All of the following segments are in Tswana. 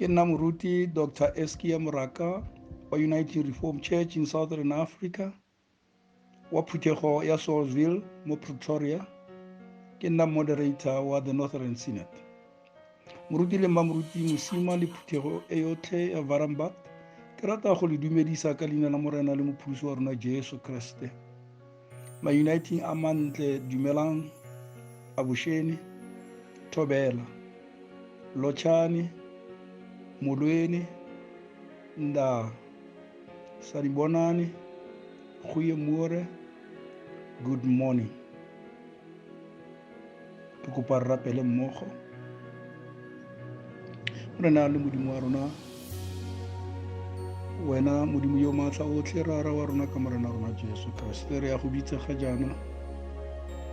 ke nna moruti Dr. Eskia Moraka wa United Reformed Church in Southern Africa wa phuthego ya Saulsville mo Pretoria. Ke nna moderator wa the Northern Synod. Moruti le mmamoruti mosima le phuthego e yotlhe ya Varambat, ke rata go le dumedisa ka leina la Morena le Mopholosi wa rona Jesu Kriste. Ma-uniting a mantle, dumelang, abusheni, thobela, lotšhane, molweni, nda, sadibonane, goye more, good morning. Ke kopa re rapele mmogo. Morena le modimo wa rona, wena modimo yo maatla otlhe, rara wa rona ka morena rona Jesu Kriste, re ya go bitsa ga jaana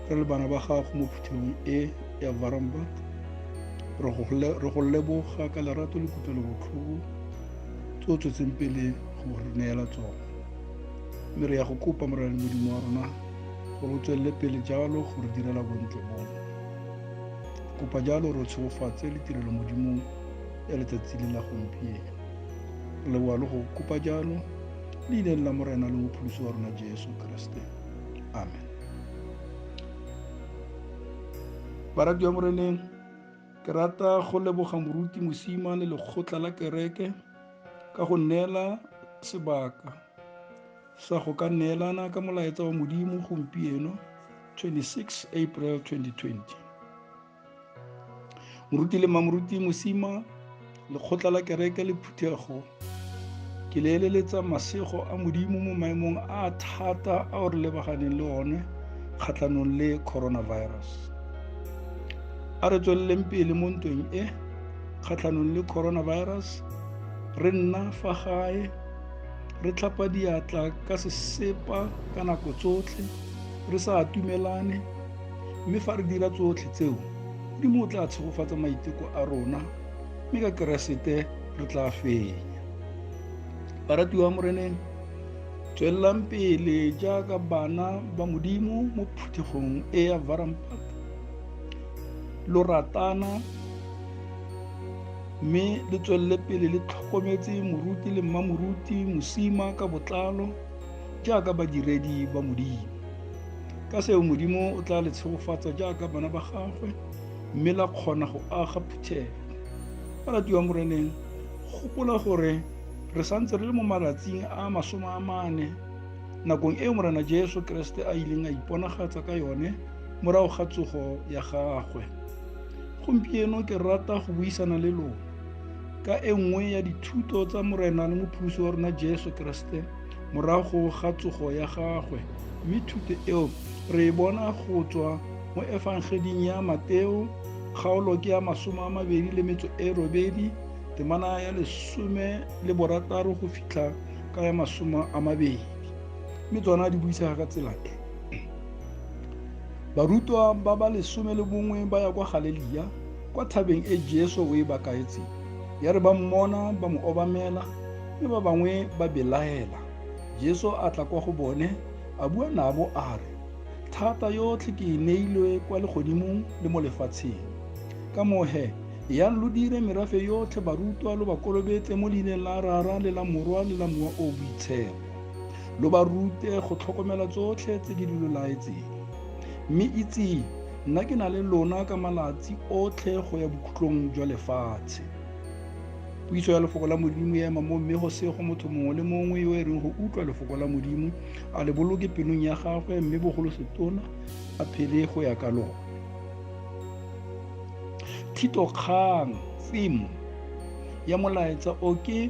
re le bana ba gago mo phuthegong e ya Varambat. Re go leboga ka lerato le kutlwelo botlhoko tse o tswetseng pele go re neela tsona, mme re ya go kopa morena le modimo wa rona gore o tswelele pele jalo go re direla bontle bono. Kopa jalo re o tshegofatse le tirelo modimong ya letsatsi le la gompieno. Re leboga le go kopa jalo leineng la morena le mopholosi wa rona Jesu Kriste, amen. Barati wa moreneng, ke rata go leboga moruti mosima le lekgotla la kereke ka go neela sebaka sa go ka neelana ka molaetsa wa modimo gompieno 26 April 2020. Moruti le mmamoruti mosima, lekgotla la kereke le phuthego, ke le eleletsa masego a modimo mo maemong a thata a re lebaganeng le one kgatlhanong le coronavirus. A re tsweleleng pele mo ntweng e kgatlhanong le coronavirus, re nna fa gae, re tlhapa diatla ka sesepa ka nako tsotlhe, re sa atumelane, mme fa re dira tsotlhe tseo, modimo o tla tshegofatsa maiteko a rona, mme ka keresete re tla fenya. Barati wa moreneng, tswelelang pele jaaka bana ba modimo mo phuthegong e ya Varambat, lo ratana, mme le tswelele pele le tlhokometse moruti le mmamoruti mosima ka botlalo jaaka badiredi ba modimo. Ka seo modimo o tla le tshegofatsa jaaka bana ba gagwe, mme la kgona go aga phuthego. Barati wa moreneng, gopola gore re santse re le mo malatsing a 40 nakong eo morena Jesu Kriste a ileng a iponagatsa ka yone morago ga tsogo ya gagwe. Gompieno ke rata go buisana le lona ka e nngwe ya dithuto tsa morena le mopholosi wa rona Jesu Kriste morago ga tsogo ya gagwe, mme thuto eo re e bona go tswa mo evangeling ya Mateo kgaolo ke ya 28, temana ya 16 go fitlha ka ya 20, mme tsona di buisega ka tsela e. Barutwa ba ba 11 ba ya kwa Galilea, kwa thabeng e Jesu o e bakaetseng. Ya re ba mmona ba mo obamela, mme ba bangwe ba belaela. Jesu a tla kwa go bone, a bua nabo a re, thata yotlhe ke e neilwe kwa legodimong le mo lefatsheng. Ka moo he, yang lo dire merafe yotlhe barutwa lo ba kolobetse mo leineng la Rara le la Morwa le la Mowa o boitshepo. Lo ba rute go tlhokomela tsotlhe tse ke di lo laetseng. Mme itse nna ke na le lona ka malatsi otlhe go ya bokhutlong jwa lefatshe. Puiso ya lefoko la modimo ya ema mo mme go sego motho mongwe le mongwe yo e reng go utlwa lefoko la modimo a le boloke pelong ya gagwe, mme bogolo setona a phele go ya ka lona. Thito kgang, theme ya molaetsa o ke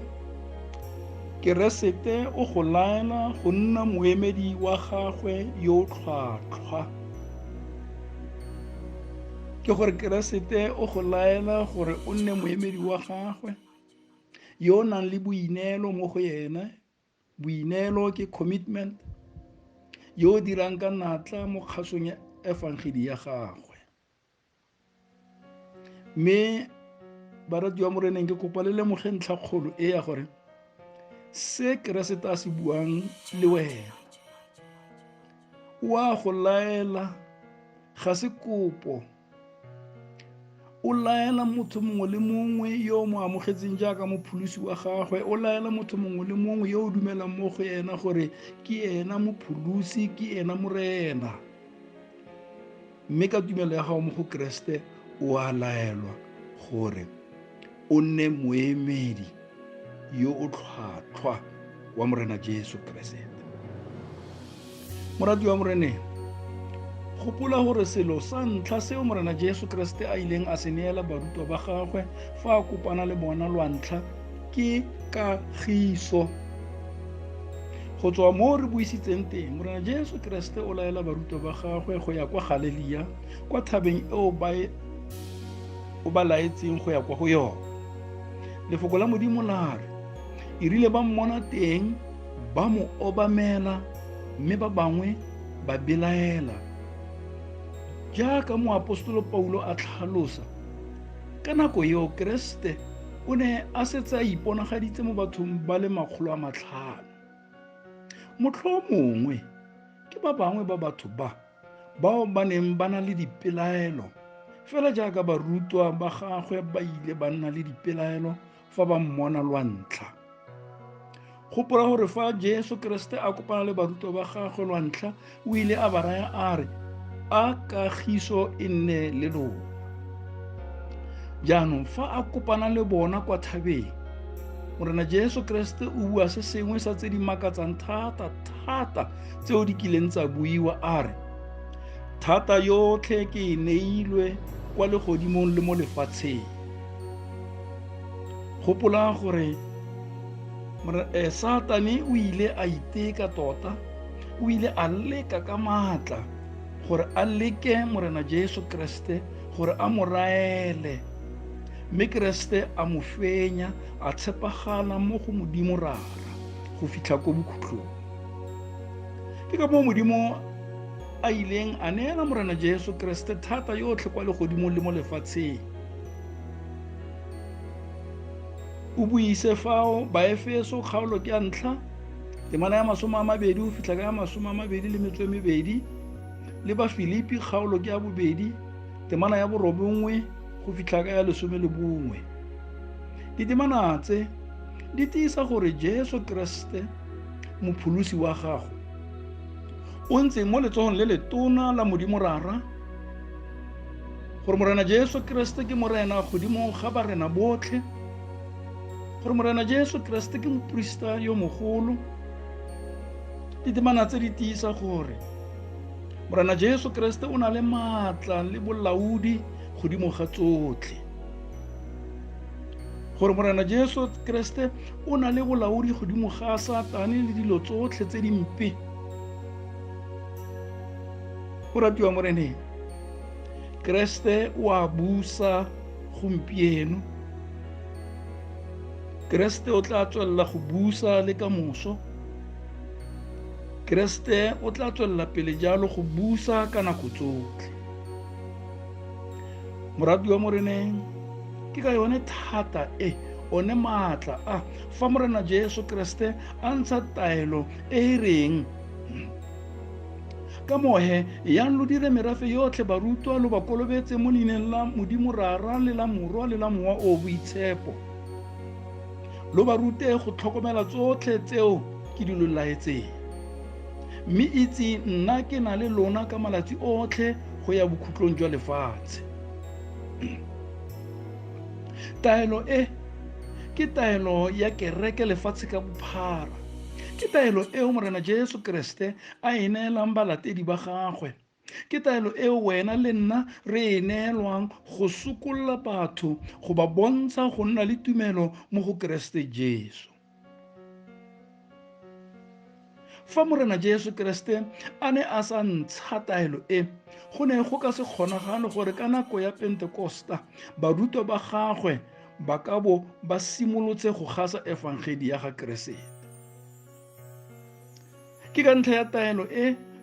keresete o go laela go nna moemedi wa gagwe yo tlhwatlhwa. Ke gore keresete o go laela gore o nne moemedi wa gagwe yo nang le boineelo mo go yena. Boineelo ke commitment, yo dirang ka natla mo kgasong ya evangeli ya gagwe. Mme barati wa moreneng, ke kopa le lemoge ntlhakgolo e ya gore se keresete a se buang le wena wa go laela ga se kopo, o laela motho mongwe le mongwe yo mo amogetseng jaaka mopholosi wa gagwe, o laela motho mongwe le mongwe yo o dumelang mo go ena gore ke ena mopholosi, ke ena morena. Mme ka tumelo ya gago mo go Keresete o a laelwa gore o nne moemedi yo o tlhwatlhwa wa morena Jesu Keresete. Morati wa moreneng, gopola gore selo sa ntlha seo morena Jesu Keresete a ileng a se neela barutwa ba gagwe fa a kopana le bona lwa ntlha ke kagiso. Go tswa mo re buisitseng teng, morena Jesu Keresete o laela barutwa ba gagwe go ya kwa Galilea, kwa thabeng eo o ba laetseng go ya kwa go yona. Lefoko la Modimo la re, e rile ba mmona teng, ba mo obamela, mme ba bangwe ba belaela. Jaaka moapostolo Paulo a tlhalosa, ka nako eo Keresete o ne a setse a iponagaditse mo bathong ba le 500. Mohlomongwe ke ba bangwe ba batho bao ba neng ba na le dipelaelo, fela jaaka barutwa ba gagwe ba ile ba nna le dipelaelo fa ba mmona lwa ntlha. Gopola gore fa Jesu Keresete a kopana le barutwa ba gagwe lwa ntlha, o ile a ba raya a re, a kagiso e nne le lona. Jaanong fa a kopana le bona kwa thabeng, morena Jesu Keresete o bua se sengwe sa tse di makatsang thata tseo di kileng tsa buiwa a re, thata yotlhe ke e neilwe kwa legodimong le mo lefatsheng. Gopola gore Satane o ile a iteka tota, o ile a leka ka maatla gore a leke morena Jesu Keresete gore a mo raele, mme Keresete a mo fenya, a tshepagala mo go Modimo rara go fitlha ko bokhutlhong. Ke ka moo Modimo a ileng a neela morena Jesu Keresete thata yotlhe kwa legodimong le mo lefatsheng. O buise fao Baefeso kgaolo ke ya 1 temana ya 20 go fitlha ka ya 22, le Bafilipi kgaolo ke ya 2 temana ya 9 go fitlha ka ya 11. Ditemana tse di tiisa gore Jesu Keresete mopholosi wa gago o ntse mo letsogong le letona la Modimo rara, gore morena Jesu Keresete ke morena godimo ga barena botlhe, gore morena Jesu Keresete ke moporista yo mogolo. Ditemana tse di tiisa gore morena Jesu Keresete o na le maatla le bolaodi godimo ga tsotlhe, gore morena Jesu Keresete o na le bolaodi godimo ga Satane le dilo tsotlhe tse dimpe. Moratiwa moreneng, Keresete o a busa gompieno, Keresete o tla tswelela go busa le ka moso, Keresete o tla tswelela pele jalo go busa ka nako tsotlhe. Moratiwa moreneng, ke ka yone thata one maatla fa morena Jesu Keresete a ntsha taelo e reng, ka mohe yang lo dire merafe yotlhe barutwa lo ba kolobetse mo leineng la Modimo rara le la Morwa le la Mowa o boitshepo, lo ba rute go tlhokomela tsotlhe tseo ke di lo laetseng, mme itse nna ke na le lona ka malatsi otlhe go ya bokhutlong jwa lefatshe. Taelo ke taelo ya kereke lefatshe ka bophara, ke taelo eo morena Jesu Keresete a e neelang balatedi ba gagwe, ke taelo eo wena le nna re e neelwang go sokolla batho, go ba bontsha go nna le tumelo mo go Keresete Jesu. Fa morena Jesu Keresete a ne a sa ntsha taelo go ne go ka se kgonagale gore ka nako ya Pentekosta barutwa ba gagwe ba ka bo ba simolotse go gasa evangeli ya ga Keresete. Ke ka ntlha ya taelo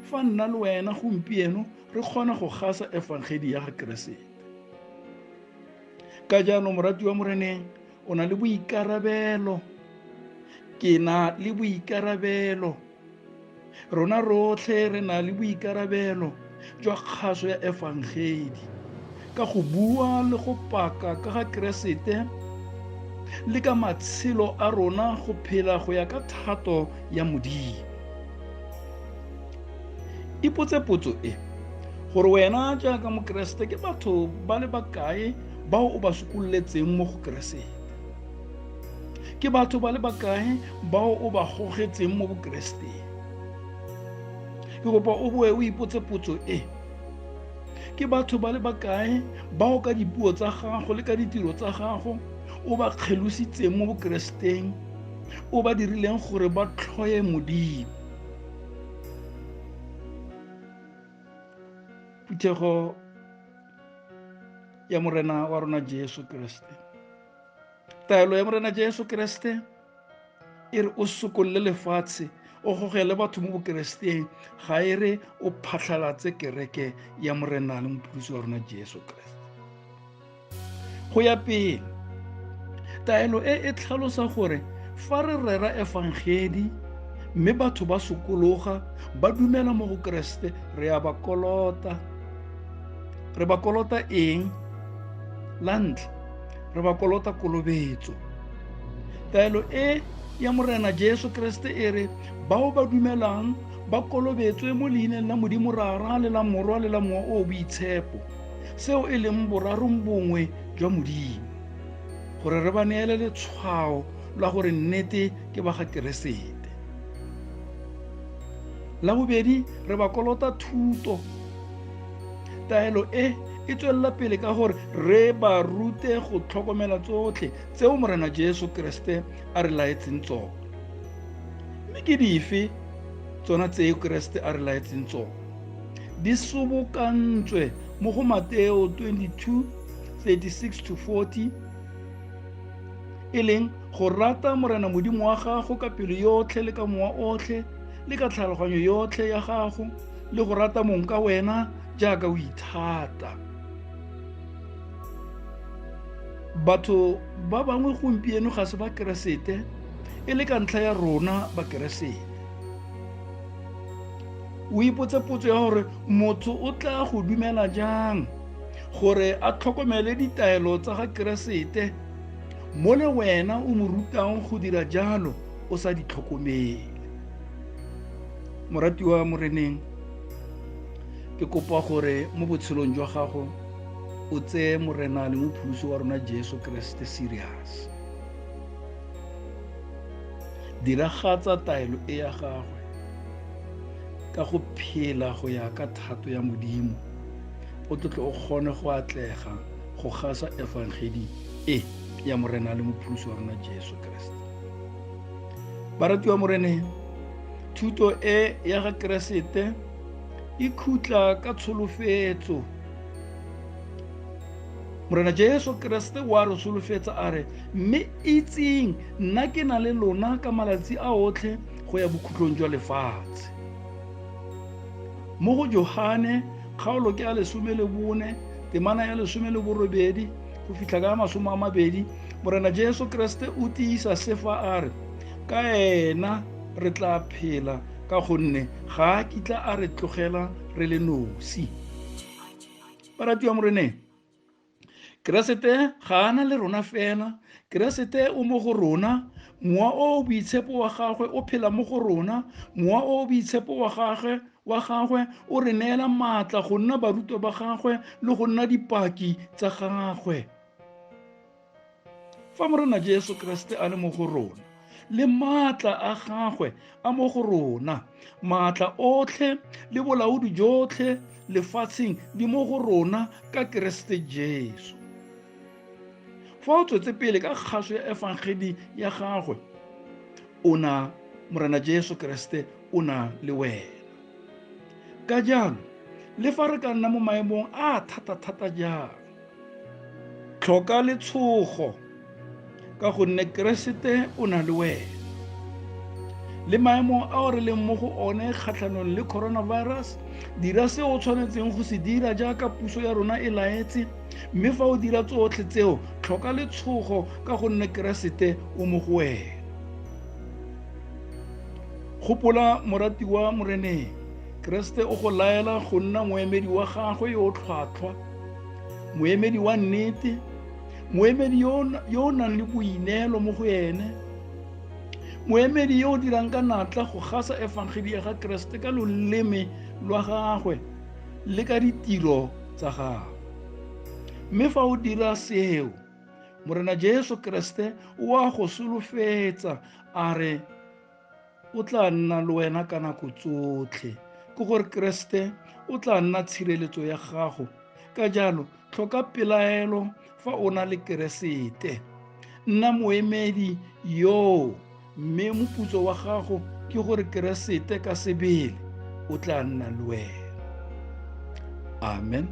fa nna le wena gompieno re kgona go gasa evangeli ya ga Keresete. Ka jaanong moratiwa moreneng, o na le boikarabelo, ke na le boikarabelo, rona rotlhe re na le boikarabelo jwa kgaso ya evangeli, ka go bua le go paka ka ga Keresete le ka matshelo a rona go phela go ya ka thato ya Modimo. Ipotse potso e gore wena jaaka mokeresete ke batho ba le bakae bao o ba sokolletseng mo go Keresete? Ke batho ba le bakae bao o ba gogetseng mo bokeresiteng? Ke kopa o boe o ipotse potso e. Ke batho ba le bakae bao ka dipuo tsa gago le ka ditiro tsa gago o ba kgelositseng mo bokeresiteng, o ba dirileng gore ba tlhoye Modimo? Phuthego ya morena wa rona Jesu Kriste. Taelo ya morena Jesu Kriste e re o sokolle lefatshe, o gogele batho mo bokeresiteng, ga e re o phatlhalatse kereke ya morena le mopholosi wa rona Jesu Kriste. Go ya pele, taelo e tlhalosa gore fa re rera evangeli mme batho ba sokologa ba dumela mo go Keresete, re a ba kolota. Re ba kolota eng? La ntlha, re ba kolota kolobetso. Taelo e ya morena Jesu Kriste e re bao ba dumelang ba kolobetswe mo leineng la Modimo Rara le la Morwa le la Mowa o boitshepo, seo e leng borarong bongwe jwa Modimo, gore re ba neele letshwao la gore nnete ke ba ga Keresete. La bobedi, re ba kolota thuto. Taelo e tswelela pele ka gore re ba rute go tlhokomela tsotlhe tseo morena Jesu Kriste a re laetseng tsona. Mme ke dife tsona tseo Kriste a re laetseng tsona? Di sobokantswe mo go Mateo 22:36-40, e leng go rata morena Modimo wa gago ka pelo yotlhe le ka mowa otlhe le ka tlhaloganyo yotlhe ya gago, le go rata mong ka wena jaaka o ithata. Batho ba bangwe gompieno ga se ba Keresete e le ka ntlha ya rona ba Keresete. O ipotse potso ya gore motho o tla go dumela jang gore a tlhokomele ditaelo tsa ga Keresete mo le wena o mo rutang go dira jalo o sa di tlhokomele? Moratiwa moreneng, ke kopa gore mo botshelong jwa gago o tseye morena le mopholosi wa rona Jesu Kriste serious. Diragatsa taelo e ya gagwe ka go phela go ya ka thato ya Modimo, o tle o kgone go atlega go gasa evangeli e ya morena le mopholosi wa rona Jesu Kriste. Baratiwa moreneng, thuto e ya ga Keresete e khutla ka tsholofetso. Morena Jesu Kriste wa re solofetsa a re, mme itseng nna ke na le lona ka malatsi a otlhe go ya bokhutlong jwa lefatshe. Mo go Johane kgaolo ke a 14, temana ya 18 go fitlha ka 20, morena Jesu Kriste o tiisa sefa a re ka ena re tla phela, ka gonne ga a kitla a re tlogela re le nosi. Baratiwa moreneng, Keresete ga ana le rona fela, Keresete o mo go rona, mowa o boitshepo wa gagwe o phela mo go rona, mowa o boitshepo wa gagwe o re neela maatla go nna barutwa ba gagwe le go nna dipaki tsa gagwe. Fa morena Jesu Kriste a le mo go rona, le maatla a gagwe a mo go rona, maatla otlhe le bolaodi jotlhe lefatsheng di mo go rona ka Keresete Jesu. Fa o tswetse pele ka kgaso ya evangeli ya gagwe, ona morena Jesu Kriste o na le wena. Ka jalo, le fa re ka nna mo maemong a thata jang, tlhoka letshogo, ka gonne Keresete o na le wena. Le maemo a re leng mo go one kgatlhanong le coronavirus, dira se o tshwanetseng go se dira jaaka puso ya rona e laetse, mme fa o dira tsotlhe tseo, tlhoka letshogo ka gonne Keresete o mo go wena. Gopola moratiwa moreneng, Keresete o go laela go nna moemedi wa gagwe yo o tlhwatlhwa. moemedi wa nnete, moemedi yo o nang le boineelo mo go ene, moemedi yo o dirang ka natla go gasa evangeli ya ga Keresete ka loleme lwa gagwe le ka ditiro tsa gagwe. Mme fa o dira seo, Morena Jesu Keresete o a go solofetsa a re o tla nna le wena ka nako tsotlhe, ke gore Keresete o tla nna tshireletso ya gago. Ka jalo tlhoka pelaelo fa o na le Keresete, nna moemedi yo, mme moputso wa gago ke gore Keresete ka sebele o tla nna le wena. Amen.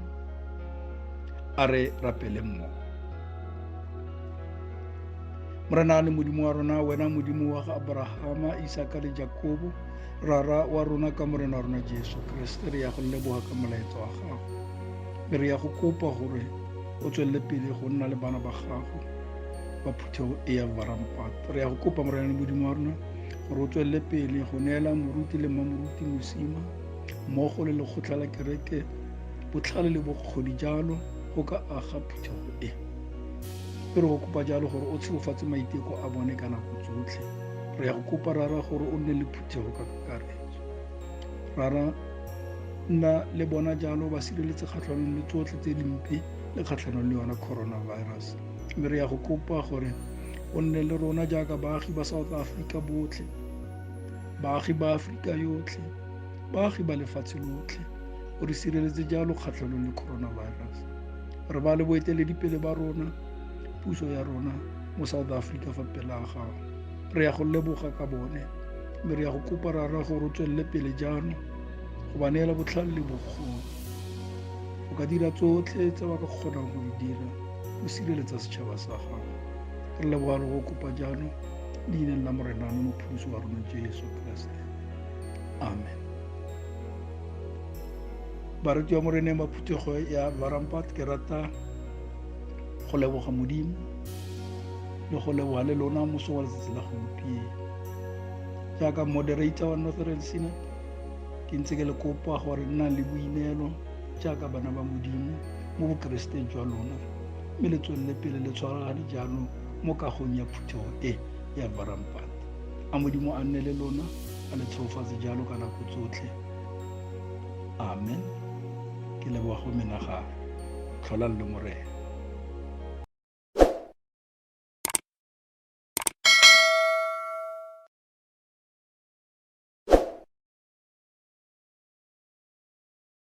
A re rapele mmogo. Morena le Modimo wa rona, wena Modimo wa ga Abrahama, Isaka le Jakobo, rara wa rona ka morena wa rona Jesu Keresete, re ya go leboga ka molaetsa wa gago. Re ya go kopa gore o tswelele pele go nna le bana ba gago ba Phuthego e ya Barampata. Re ya go kopa morena le Modimo wa rona gore o tswelele pele go neela moruti le mamoruti mosima mmogo le lekgotla la kereke botlhale le bokgoni jalo go ka aga Phuthego e. Re go kopa jalo gore o tshegofatse maiteko a bone ka nako tsotlhe. Re ya go kopa rara gore o nne le Phuthego ka kakaretso. Rara nna le bona jalo ba sireletse kgatlhanong le tsotlhe tse dimpe le kgatlhanong le yona coronavirus. Mme re ya go kopa gore o nne le rona jaaka baagi ba South Africa botlhe, baagi ba Afrika yotlhe, baagi ba lefatshe lotlhe, o re sireletse jalo kgatlhanong le coronavirus. Re ba le boeteledipele ba rona, puso ya rona mo South Africa fa pela gago. Re ya go leboga ka bone, mme re ya go kopa rara gore o tswelele pele jano go ba neela botlhale le bokgoni o ka dira tsotlhe tse ba ka kgonang go di dira go sireletsa setšhaba sa gago. Re leboga le go kopa jano leineng la morena le mophusi wa rona Jesu Keresete. Amen. Bareki wa moreneng ba Phuthego ya Barampata, ke rata go leboga Modimo le go leboga le lona moso wa letsatsi la gompieno. Jaaka moderator wa Northern Synod, ke ntse ke le kopa gore nna le boineelo jaaka bana ba Modimo mo bokeresiteng jwa lona, mme le tswelele pele le tshwaragane jalo mo kagong ya Phuthego e ya Barampata. A Modimo a nne le lona, a le tshegofatse jalo ka nako tsotlhe. Amen. Ke leboga go menagane. Tlhola le Morena.